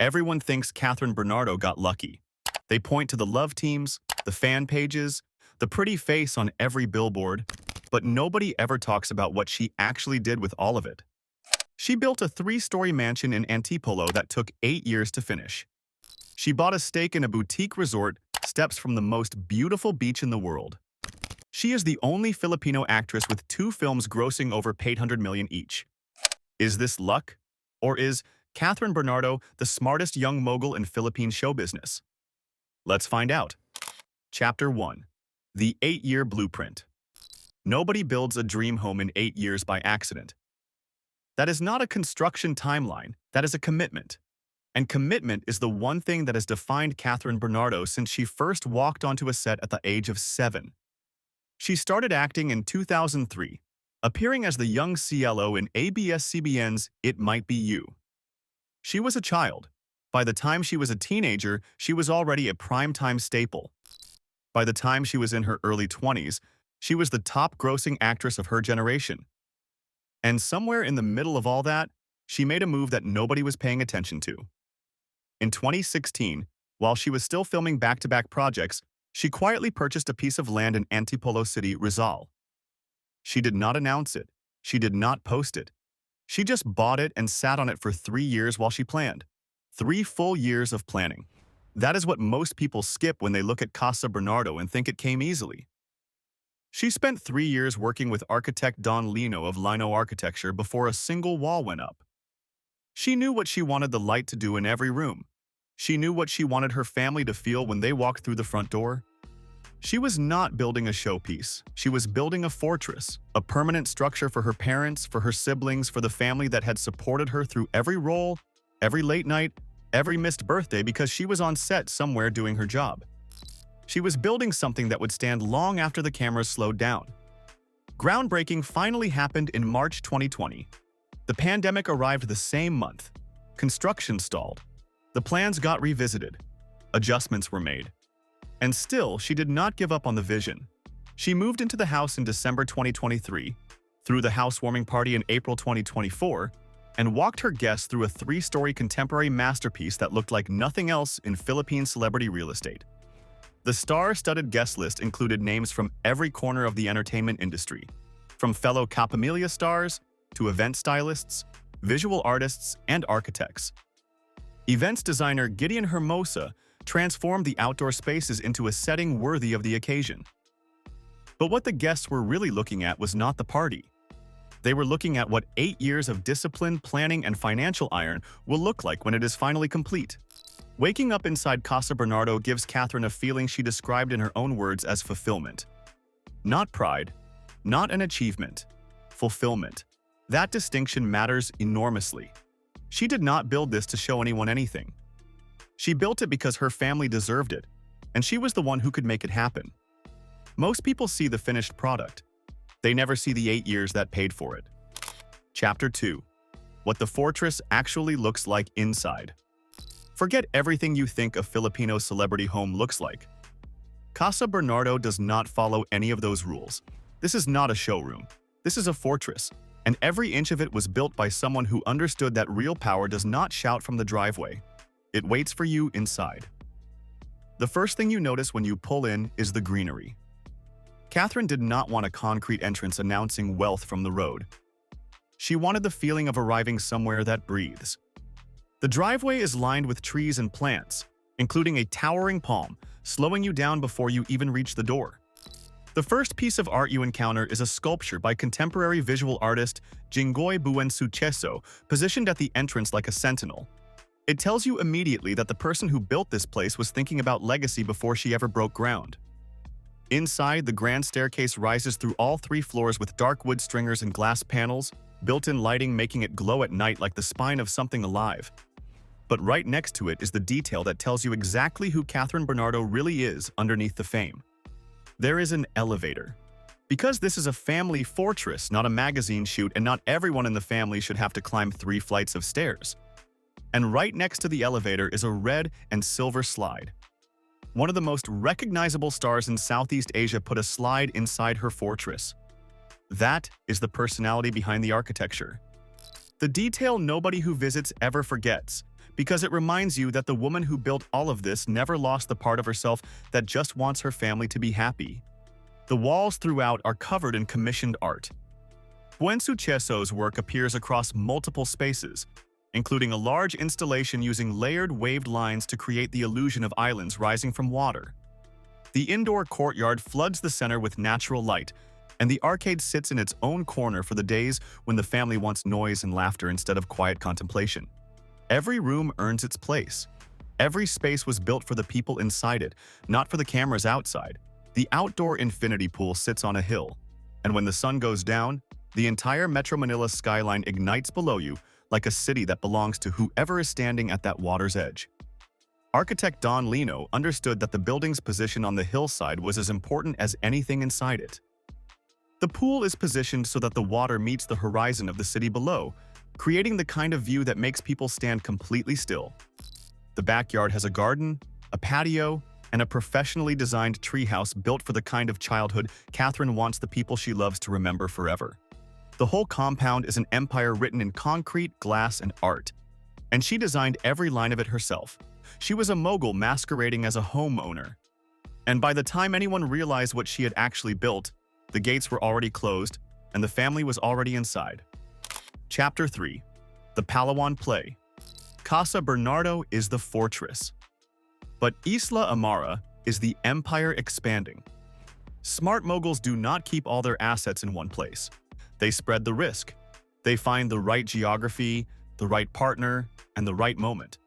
Everyone thinks Kathryn Bernardo got lucky. They point to the love teams, the fan pages, the pretty face on every billboard, but nobody ever talks about what she actually did with all of it. She built a three-story mansion in Antipolo that took 8 years to finish. She bought a stake in a boutique resort steps from the most beautiful beach in the world. She is the only Filipino actress with 2 films grossing over 800 million each. Is this luck? Or is Kathryn Bernardo the smartest young mogul in Philippine show business? Let's find out. Chapter 1. The 8-Year Blueprint. Nobody builds a dream home in 8 years by accident. That is not a construction timeline, that is a commitment. And commitment is the one thing that has defined Kathryn Bernardo since she first walked onto a set at the age of 7. She started acting in 2003, appearing as the young CLO in ABS-CBN's It Might Be You. She was a child. By the time she was a teenager, she was already a primetime staple. By the time she was in her early 20s, she was the top-grossing actress of her generation. And somewhere in the middle of all that, she made a move that nobody was paying attention to. In 2016, while she was still filming back-to-back projects, she quietly purchased a piece of land in Antipolo City, Rizal. She did not announce it. She did not post it. She just bought it and sat on it for 3 years while she planned. 3 full years of planning. That is what most people skip when they look at Casa Bernardo and think it came easily. She spent 3 years working with Architect Don Lino of Lino Architecture before a single wall went up. She knew what she wanted the light to do in every room. She knew what she wanted her family to feel when they walked through the front door. She was not building a showpiece. She was building a fortress, a permanent structure for her parents, for her siblings, for the family that had supported her through every role, every late night, every missed birthday because she was on set somewhere doing her job. She was building something that would stand long after the cameras slowed down. Groundbreaking finally happened in March 2020. The pandemic arrived the same month. Construction stalled. The plans got revisited. Adjustments were made. And still, she did not give up on the vision. She moved into the house in December 2023, threw the housewarming party in April 2024, and walked her guests through a 3-story contemporary masterpiece that looked like nothing else in Philippine celebrity real estate. The star-studded guest list included names from every corner of the entertainment industry, from fellow Kapamilya stars to event stylists, visual artists, and architects. Events designer Gideon Hermosa transformed the outdoor spaces into a setting worthy of the occasion. But what the guests were really looking at was not the party. They were looking at what 8 years of discipline, planning, and financial iron will look like when it is finally complete. Waking up inside Casa Bernardo gives Kathryn a feeling she described in her own words as fulfillment. Not pride, not an achievement, fulfillment. That distinction matters enormously. She did not build this to show anyone anything. She built it because her family deserved it, and she was the one who could make it happen. Most people see the finished product. They never see the 8 years that paid for it. Chapter 2. What the fortress actually looks like inside. Forget everything you think a Filipino celebrity home looks like. Casa Bernardo does not follow any of those rules. This is not a showroom. This is a fortress, and every inch of it was built by someone who understood that real power does not shout from the driveway. It waits for you inside. The first thing you notice when you pull in is the greenery. Kathryn did not want a concrete entrance announcing wealth from the road. She wanted the feeling of arriving somewhere that breathes. The driveway is lined with trees and plants, including a towering palm, slowing you down before you even reach the door. The first piece of art you encounter is a sculpture by contemporary visual artist Jinggoy Buensuceso, positioned at the entrance like a sentinel. It tells you immediately that the person who built this place was thinking about legacy before she ever broke ground. Inside, the grand staircase rises through all 3 floors with dark wood stringers and glass panels, built-in lighting making it glow at night like the spine of something alive. But right next to it is the detail that tells you exactly who Kathryn Bernardo really is underneath the fame. There is an elevator. Because this is a family fortress, not a magazine shoot, and not everyone in the family should have to climb 3 flights of stairs. And right next to the elevator is a red and silver slide. One of the most recognizable stars in Southeast Asia put a slide inside her fortress. That is the personality behind the architecture. The detail nobody who visits ever forgets. because it reminds you that the woman who built all of this never lost the part of herself that just wants her family to be happy. The walls throughout are covered in commissioned art. Buensuceso's work appears across multiple spaces, including a large installation using layered waved lines to create the illusion of islands rising from water. The indoor courtyard floods the center with natural light, and the arcade sits in its own corner for the days when the family wants noise and laughter instead of quiet contemplation. Every room earns its place. Every space was built for the people inside it, not for the cameras outside. The outdoor infinity pool sits on a hill, and when the sun goes down, the entire Metro Manila skyline ignites below you like a city that belongs to whoever is standing at that water's edge. Architect Don Lino understood that the building's position on the hillside was as important as anything inside it. The pool is positioned so that the water meets the horizon of the city below, creating the kind of view that makes people stand completely still. The backyard has a garden, a patio, and a professionally designed treehouse built for the kind of childhood Kathryn wants the people she loves to remember forever. The whole compound is an empire written in concrete, glass, and art, and she designed every line of it herself. She was a mogul masquerading as a homeowner. And by the time anyone realized what she had actually built, the gates were already closed, and the family was already inside. Chapter 3. The Palawan Play. Casa Bernardo is the fortress. But Isla Amara is the empire expanding. Smart moguls do not keep all their assets in one place. They spread the risk. They find the right geography, the right partner, and the right moment.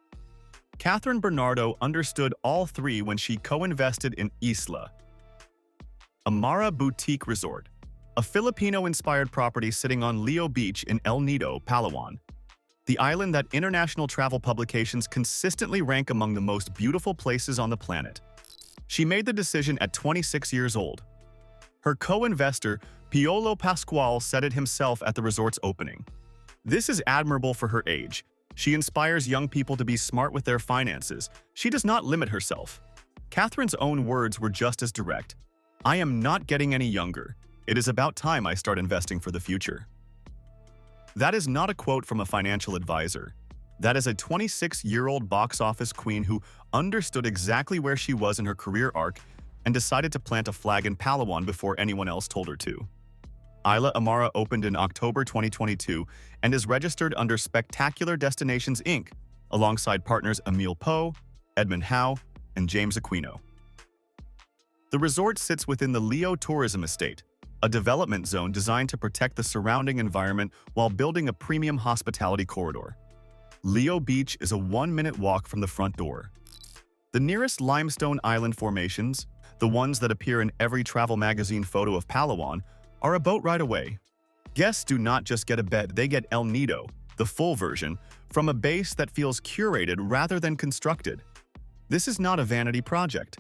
Kathryn Bernardo understood all three when she co-invested in Isla Amara Boutique Resort, a Filipino-inspired property sitting on Leo Beach in El Nido, Palawan, the island that international travel publications consistently rank among the most beautiful places on the planet. She made the decision at 26 years old. Her co-investor, Piolo Pascual, said it himself at the resort's opening. This is admirable for her age. She inspires young people to be smart with their finances. She does not limit herself. Kathryn's own words were just as direct. I am not getting any younger. It is about time I start investing for the future. That is not a quote from a financial advisor. That is a 26-year-old box office queen who understood exactly where she was in her career arc and decided to plant a flag in Palawan before anyone else told her to. Isla Amara opened in October 2022 and is registered under Spectacular Destinations Inc., alongside partners Emil Poe, Edmund Howe, and James Aquino. The resort sits within the Leo Tourism Estate, a development zone designed to protect the surrounding environment while building a premium hospitality corridor. Leo Beach is a 1-minute walk from the front door. The nearest limestone island formations, the ones that appear in every travel magazine photo of Palawan, are a boat ride away. Guests do not just get a bed, they get El Nido, the full version, from a base that feels curated rather than constructed. This is not a vanity project.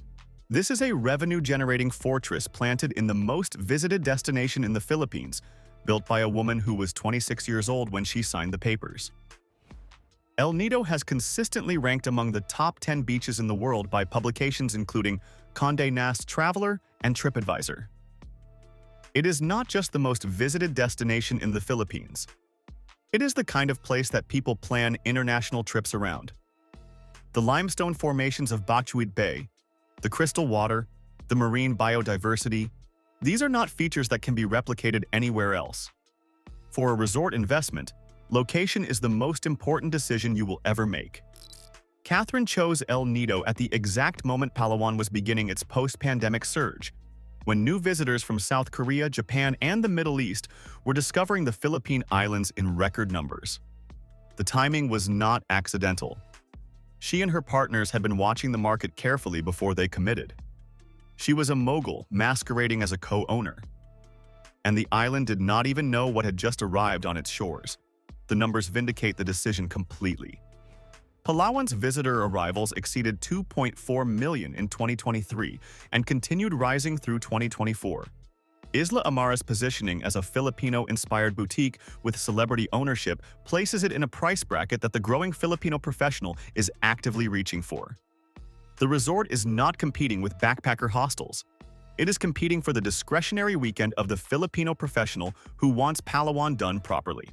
This is a revenue-generating fortress planted in the most visited destination in the Philippines, built by a woman who was 26 years old when she signed the papers. El Nido has consistently ranked among the top 10 beaches in the world by publications including Condé Nast Traveler and TripAdvisor. It is not just the most visited destination in the Philippines. It is the kind of place that people plan international trips around. The limestone formations of Bachuit Bay, the crystal water, the marine biodiversity, these are not features that can be replicated anywhere else. For a resort investment, location is the most important decision you will ever make. Kathryn chose El Nido at the exact moment Palawan was beginning its post-pandemic surge, when new visitors from South Korea, Japan, and the Middle East were discovering the Philippine Islands in record numbers. The timing was not accidental. She and her partners had been watching the market carefully before they committed. She was a mogul masquerading as a co-owner. And the island did not even know what had just arrived on its shores. The numbers vindicate the decision completely. Palawan's visitor arrivals exceeded 2.4 million in 2023 and continued rising through 2024. Isla Amara's positioning as a Filipino-inspired boutique with celebrity ownership places it in a price bracket that the growing Filipino professional is actively reaching for. The resort is not competing with backpacker hostels. It is competing for the discretionary weekend of the Filipino professional who wants Palawan done properly.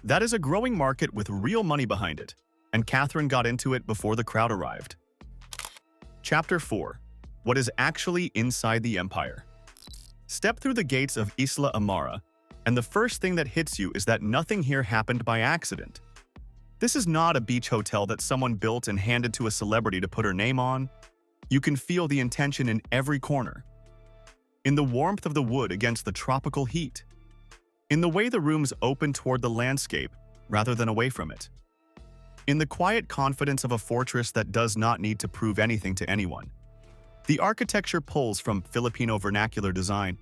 That is a growing market with real money behind it, and Kathryn got into it before the crowd arrived. Chapter 4. What is actually inside the empire? Step through the gates of Isla Amara, and the first thing that hits you is that nothing here happened by accident. This is not a beach hotel that someone built and handed to a celebrity to put her name on. You can feel the intention in every corner. In the warmth of the wood against the tropical heat. In the way the rooms open toward the landscape rather than away from it. In the quiet confidence of a fortress that does not need to prove anything to anyone. The architecture pulls from Filipino vernacular design,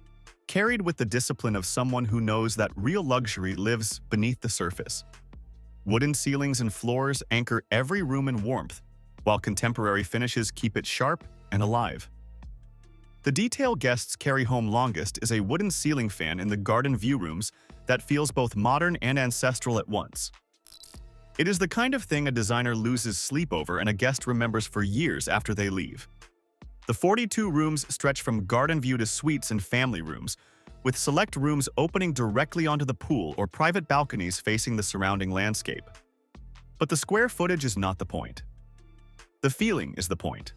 carried with the discipline of someone who knows that real luxury lives beneath the surface. Wooden ceilings and floors anchor every room in warmth, while contemporary finishes keep it sharp and alive. The detail guests carry home longest is a wooden ceiling fan in the garden view rooms that feels both modern and ancestral at once. It is the kind of thing a designer loses sleep over and a guest remembers for years after they leave. The 42 rooms stretch from garden view to suites and family rooms, with select rooms opening directly onto the pool or private balconies facing the surrounding landscape. But the square footage is not the point. The feeling is the point.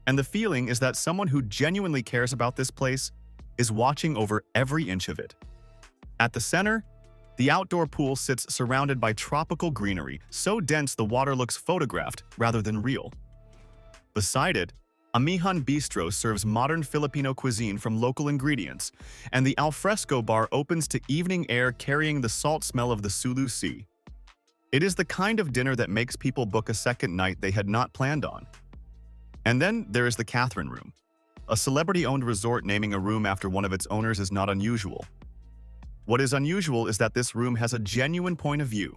And the feeling is that someone who genuinely cares about this place is watching over every inch of it. At the center, the outdoor pool sits surrounded by tropical greenery, so dense the water looks photographed rather than real. Beside it, Amihan Bistro serves modern Filipino cuisine from local ingredients, and the alfresco bar opens to evening air carrying the salt smell of the Sulu Sea. It is the kind of dinner that makes people book a second night they had not planned on. And then there is the Kathryn Room. A celebrity-owned resort naming a room after one of its owners is not unusual. What is unusual is that this room has a genuine point of view.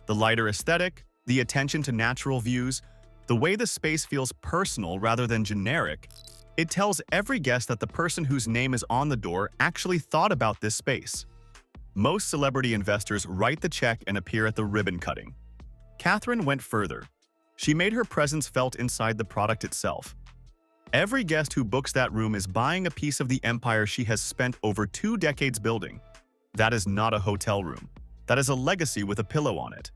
The lighter aesthetic, the attention to natural views, the way the space feels personal rather than generic, it tells every guest that the person whose name is on the door actually thought about this space. Most celebrity investors write the check and appear at the ribbon cutting. Kathryn went further. She made her presence felt inside the product itself. Every guest who books that room is buying a piece of the empire she has spent over 2 decades building. That is not a hotel room. That is a legacy with a pillow on it.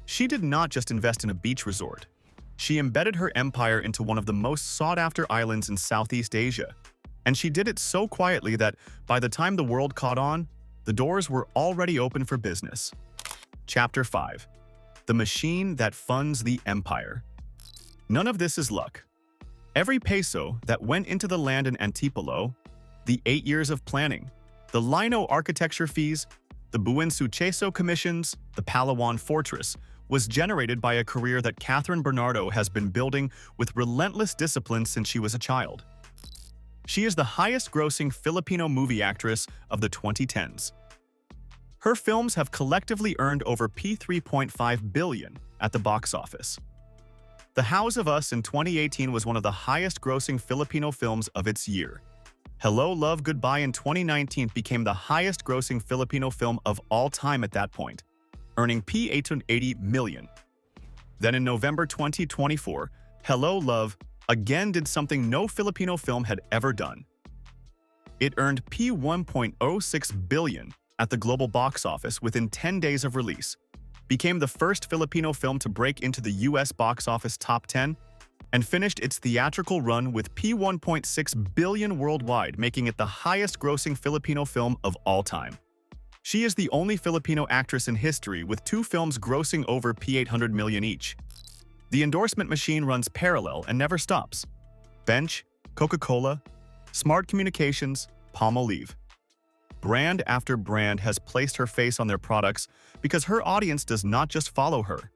She did not just invest in a beach resort. She embedded her empire into one of the most sought-after islands in Southeast Asia. And she did it so quietly that, by the time the world caught on, the doors were already open for business. Chapter 5. The machine that funds the empire. None of this is luck. Every peso that went into the land in Antipolo, the 8 years of planning, the Lino architecture fees, the Buensuceso commissions, the Palawan Fortress, was generated by a career that Kathryn Bernardo has been building with relentless discipline since she was a child. She is the highest-grossing Filipino movie actress of the 2010s. Her films have collectively earned over P3.5 billion at the box office. The House of Us in 2018 was one of the highest-grossing Filipino films of its year. Hello, Love, Goodbye in 2019 became the highest-grossing Filipino film of all time at that point, earning P880 million. Then in November 2024, Hello, Love again did something no Filipino film had ever done. It earned P1.06 billion at the global box office within 10 days of release, became the first Filipino film to break into the US box office top 10, and finished its theatrical run with P1.6 billion worldwide, making it the highest-grossing Filipino film of all time. She is the only Filipino actress in history with 2 films grossing over P800 million each. The endorsement machine runs parallel and never stops. Bench, Coca-Cola, Smart Communications, Palmolive. Brand after brand has placed her face on their products because her audience does not just follow her.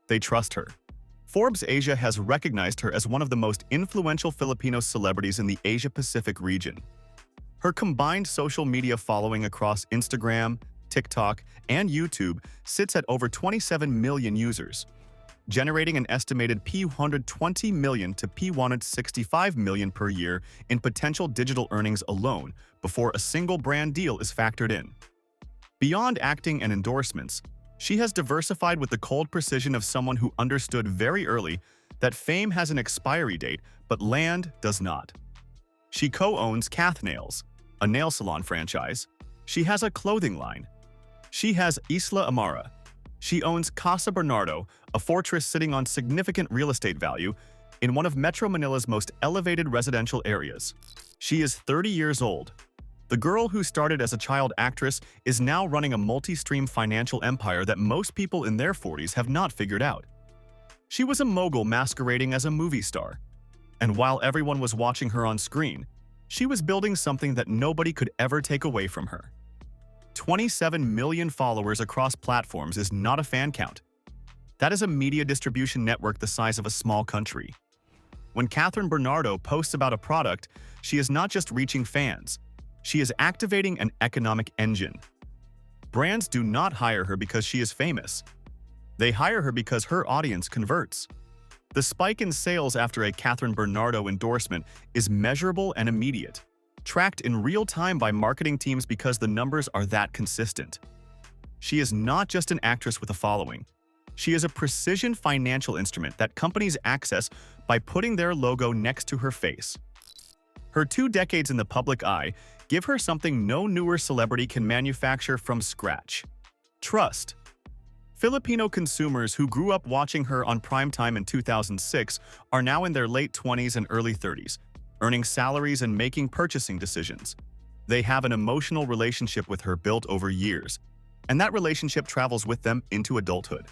They trust her. Forbes Asia has recognized her as one of the most influential Filipino celebrities in the Asia-Pacific region. Her combined social media following across Instagram, TikTok, and YouTube sits at over 27 million users, generating an estimated P120 million to P165 million per year in potential digital earnings alone before a single brand deal is factored in. Beyond acting and endorsements, she has diversified with the cold precision of someone who understood very early that fame has an expiry date, but land does not. She co-owns Kath Nails, a nail salon franchise. She has a clothing line. She has Isla Amara, She owns Casa Bernardo, a fortress sitting on significant real estate value in one of Metro Manila's most elevated residential areas. She is 30 years old. The girl who started as a child actress is now running a multi-stream financial empire that most people in their 40s have not figured out. She was a mogul masquerading as a movie star. And while everyone was watching her on screen, she was building something that nobody could ever take away from her. 27 million followers across platforms is not a fan count. That is a media distribution network the size of a small country. When Kathryn Bernardo posts about a product, she is not just reaching fans. She is activating an economic engine. Brands do not hire her because she is famous. They hire her because her audience converts. The spike in sales after a Kathryn Bernardo endorsement is measurable and immediate, tracked in real time by marketing teams because the numbers are that consistent. She is not just an actress with a following. She is a precision financial instrument that companies access by putting their logo next to her face. Her 2 decades in the public eye give her something no newer celebrity can manufacture from scratch: trust. Filipino consumers who grew up watching her on primetime in 2006 are now in their late 20s and early 30s, earning salaries and making purchasing decisions. They have an emotional relationship with her built over years, and that relationship travels with them into adulthood.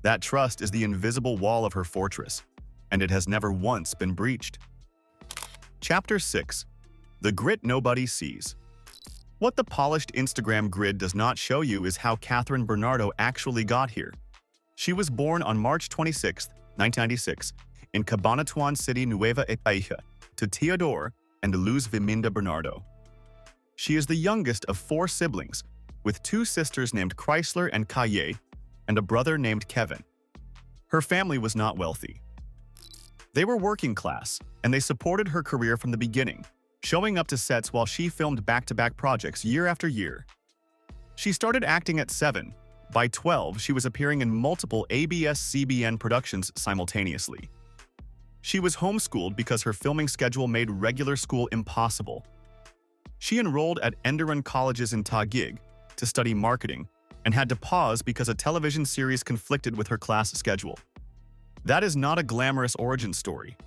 That trust is the invisible wall of her fortress, and it has never once been breached. Chapter 6. The Grit Nobody Sees. What the polished Instagram grid does not show you is how Kathryn Bernardo actually got here. She was born on March 26, 1996, in Cabanatuan City, Nueva Ecija, to Teodoro and Luz Viminda Bernardo. She is the youngest of 4 siblings, with 2 sisters named Chrysler and Kaye, and a brother named Kevin. Her family was not wealthy. They were working class, and they supported her career from the beginning, showing up to sets while she filmed back-to-back projects year after year. She started acting at 7. By 12, she was appearing in multiple ABS-CBN productions simultaneously. She was homeschooled because her filming schedule made regular school impossible. She enrolled at Enderun colleges in Taguig to study marketing and had to pause because a television series conflicted with her class schedule. That is not a glamorous origin story.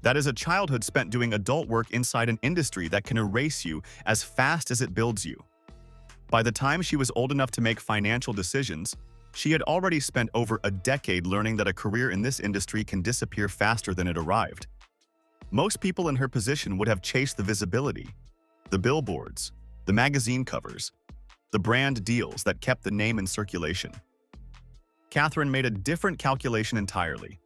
That is a childhood spent doing adult work inside an industry that can erase you as fast as it builds you. By the time she was old enough to make financial decisions, she had already spent over a decade learning that a career in this industry can disappear faster than it arrived. Most people in her position would have chased the visibility, the billboards, the magazine covers, the brand deals that kept the name in circulation. Kathryn made a different calculation entirely.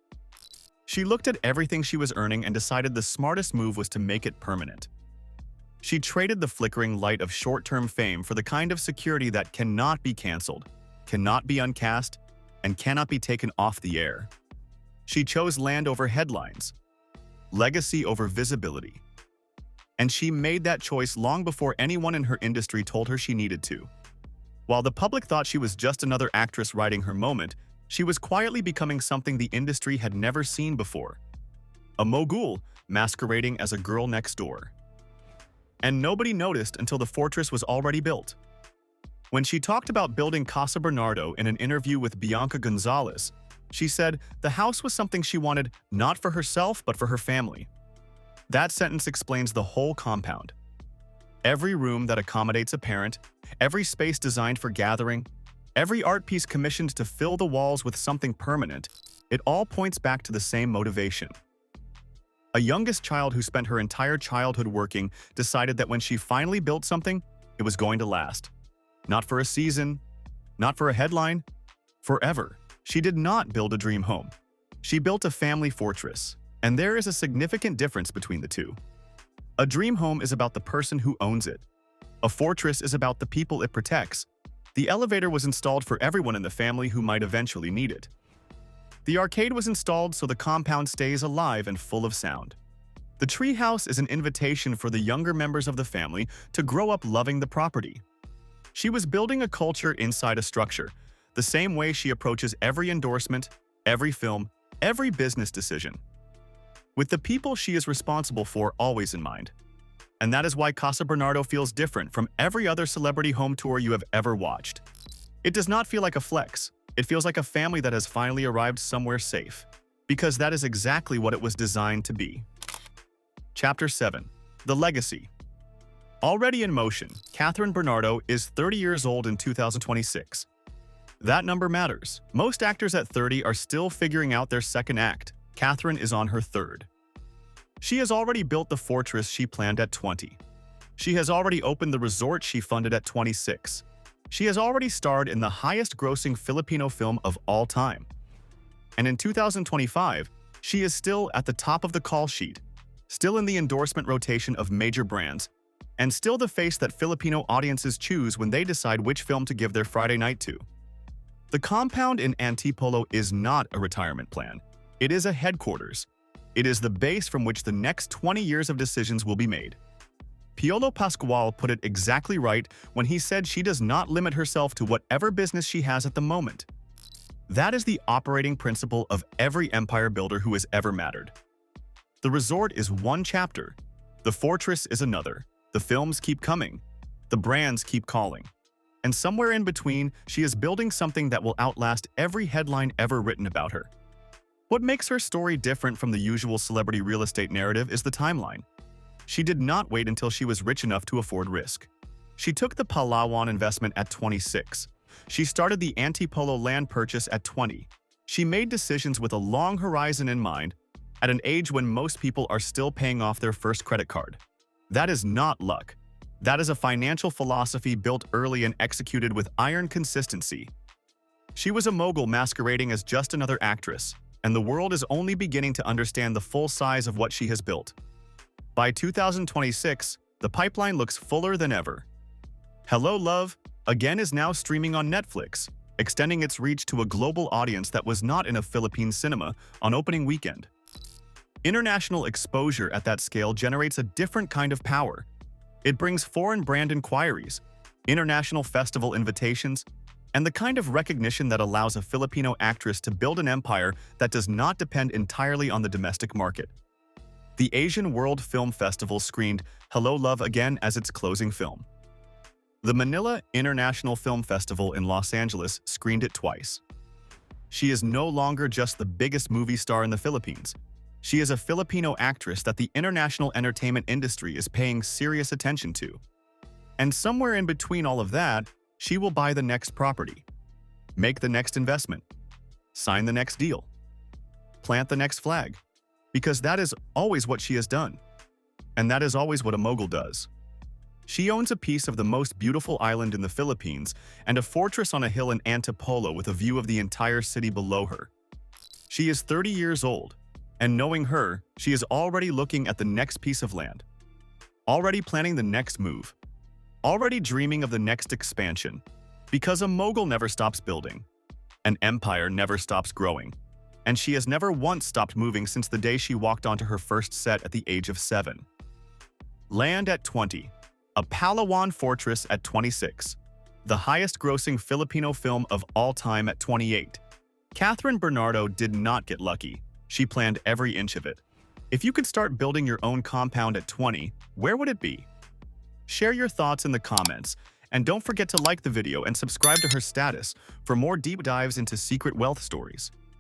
She looked at everything she was earning and decided the smartest move was to make it permanent. She traded the flickering light of short-term fame for the kind of security that cannot be canceled, cannot be uncast, and cannot be taken off the air. She chose land over headlines, legacy over visibility. And she made that choice long before anyone in her industry told her she needed to. While the public thought she was just another actress riding her moment, she was quietly becoming something the industry had never seen before. A mogul masquerading as a girl next door. And nobody noticed until the fortress was already built. When she talked about building Casa Bernardo in an interview with Bianca Gonzalez, she said the house was something she wanted not for herself but for her family. That sentence explains the whole compound. Every room that accommodates a parent, every space designed for gathering, every art piece commissioned to fill the walls with something permanent, it all points back to the same motivation. A youngest child who spent her entire childhood working decided that when she finally built something, it was going to last. Not for a season, not for a headline, forever. She did not build a dream home. She built a family fortress, and there is a significant difference between the two. A dream home is about the person who owns it. A fortress is about the people it protects. The elevator was installed for everyone in the family who might eventually need it. The arcade was installed so the compound stays alive and full of sound. The treehouse is an invitation for the younger members of the family to grow up loving the property. She was building a culture inside a structure, the same way she approaches every endorsement, every film, every business decision, with the people she is responsible for always in mind. And that is why Casa Bernardo feels different from every other celebrity home tour you have ever watched. It does not feel like a flex. It feels like a family that has finally arrived somewhere safe. Because that is exactly what it was designed to be. Chapter 7. The Legacy. Already in motion, Kathryn Bernardo is 30 years old in 2026. That number matters. Most actors at 30 are still figuring out their second act. Kathryn is on her third. She has already built the fortress she planned at 20. She has already opened the resort she funded at 26. She has already starred in the highest-grossing Filipino film of all time. And in 2025, she is still at the top of the call sheet, still in the endorsement rotation of major brands, and still the face that Filipino audiences choose when they decide which film to give their Friday night to. The compound in Antipolo is not a retirement plan. It is a headquarters. It is the base from which the next 20 years of decisions will be made. Piolo Pascual put it exactly right when he said she does not limit herself to whatever business she has at the moment. That is the operating principle of every empire builder who has ever mattered. The resort is one chapter. The fortress is another. The films keep coming. The brands keep calling. And somewhere in between, she is building something that will outlast every headline ever written about her. What makes her story different from the usual celebrity real estate narrative is the timeline. She did not wait until she was rich enough to afford risk. She took the Palawan investment at 26. She started the Antipolo land purchase at 20. She made decisions with a long horizon in mind, at an age when most people are still paying off their first credit card. That is not luck. That is a financial philosophy built early and executed with iron consistency. She was a mogul masquerading as just another actress, and the world is only beginning to understand the full size of what she has built. By 2026, the pipeline looks fuller than ever. Hello, Love, again is now streaming on Netflix, extending its reach to a global audience that was not in a Philippine cinema on opening weekend. International exposure at that scale generates a different kind of power. It brings foreign brand inquiries, international festival invitations, and the kind of recognition that allows a Filipino actress to build an empire that does not depend entirely on the domestic market. The Asian World Film Festival screened Hello, Love again as its closing film. The Manila International Film Festival in Los Angeles screened it twice. She is no longer just the biggest movie star in the Philippines. She is a Filipino actress that the international entertainment industry is paying serious attention to. And somewhere in between all of that, she will buy the next property, make the next investment, sign the next deal, plant the next flag, because that is always what she has done. And that is always what a mogul does. She owns a piece of the most beautiful island in the Philippines and a fortress on a hill in Antipolo with a view of the entire city below her. She is 30 years old, and knowing her, she is already looking at the next piece of land, already planning the next move, already dreaming of the next expansion. Because a mogul never stops building. An empire never stops growing. And she has never once stopped moving since the day she walked onto her first set at the age of 7. Land at 20. A Palawan fortress at 26. The highest-grossing Filipino film of all time at 28. Kathryn Bernardo did not get lucky. She planned every inch of it. If you could start building your own compound at 20, where would it be? Share your thoughts in the comments, and don't forget to like the video and subscribe to her status for more deep dives into secret wealth stories.